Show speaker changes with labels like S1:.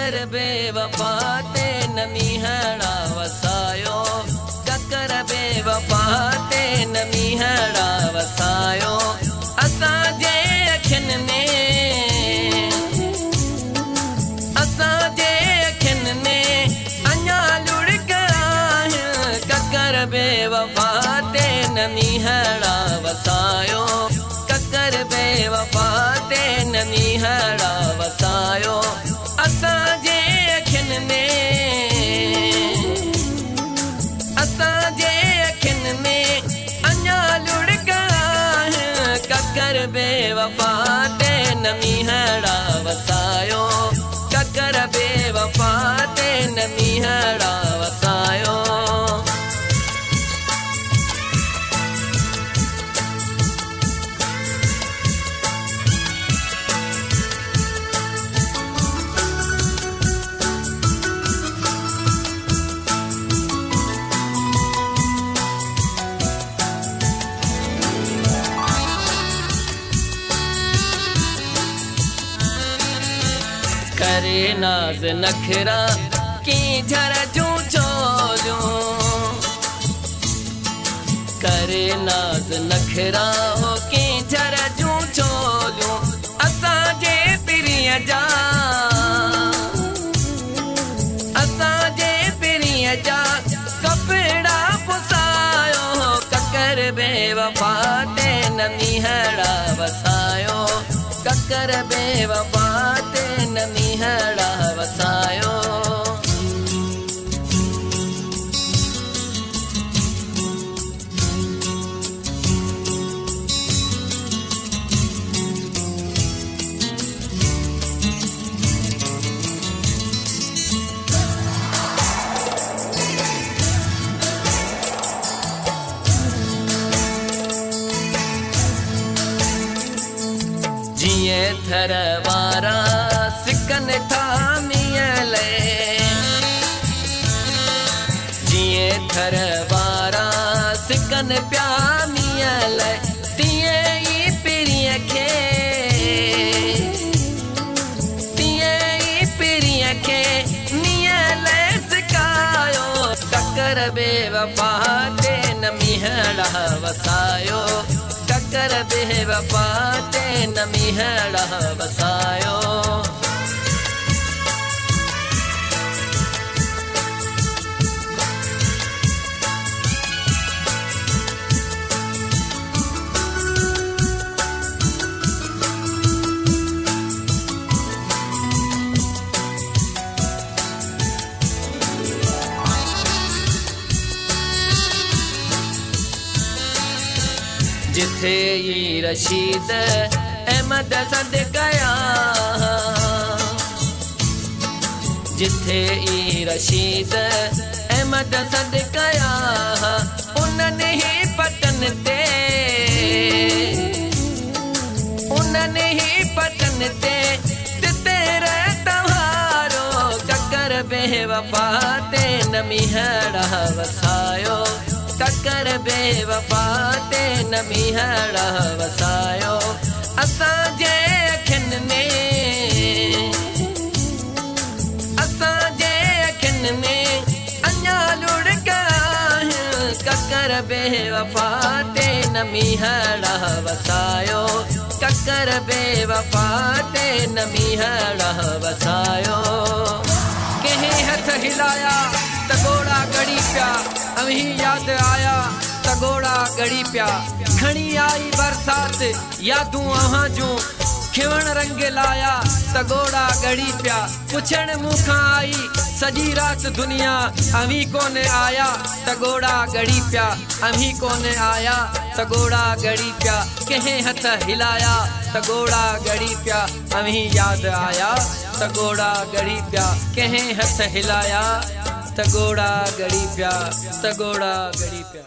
S1: ककर बेवफा ते नमी हड़ा वसायो, ककर बेवफा ते नमी हड़ा वसायो। असांजे अखियुनि में, असांजे अखियुनि में अञा लुढ़क आहिनि, ककर बेवफा ते नमी हड़ा वसायो, ककर बेवफा ते नमी हड़ा वसायो। असांजे अखियुनि में, असांजे अखियुनि में अञा लुढ़क आहिनि, ककर बेवफा ते नमी हड़ा वसायो, ककर बेवफा ते नमी हड़ा वसायो। करे नाज नखरा की झर जूं चोलियूं, करे नाज नखरा हो की झर जूं चोलियूं। असांजे पिरीअ जा, असांजे पिरीअ जा कपड़ा पुसायो, ककर बेवफा ते नमी हड़ा वसायो, ककर बेवफा ते नमी हड़ा वसायो। जिए थर वारा सिकन थामियले, जिए थर वारा सिकन प्यामियले, तिए ई पिरीअ खे, तिए ई पिरीअ खे नियले सिकायो, ककर बेवफा ते नमी हड़ा वसायो, ककर बेवफा ते नमी हड़ा वसायो। जिथे ई रशीद अहमद सदकया, जिथे ई रशीद अहमद सदकया, उन्हनि ही पतन ते, उन्हनि ही पतन ते तेरे तव्हारो, ककर बेवफा ते नमी हड़ा वसायो, ककर बेवफा ते नमी हड़ा वसायो। असांजे अखियुनि में, असांजे अखियुनि में अञा लुढ़क आहिनि, ककर बेवफा ते नमी हड़ा वसायो, ककर बेवफा ते नमी हड़ा वसायो। कंहिं हथ हिलाया त घोड़ा गड़ी पिया, अवी याद आया त घोड़ा गड़ी पिया, खणी आई बरसात यादूं अहां जूं, खिवण रंग लाया त घोड़ा गड़ी पिया, पुछण मूंखां आई सजी रात दुनिया, अवी कोन आया त घोड़ा गड़ी पिया, अवी कोन आया त घोड़ा गड़ी पिया। कंहिं हथ हिलाया त घोड़ा गड़ी पिया, अवी याद आया त घोड़ा गड़ी पिया, कंहिं हथ हिलाया त घोड़ा गड़ी पिया, त घोड़ा गड़ी पिया।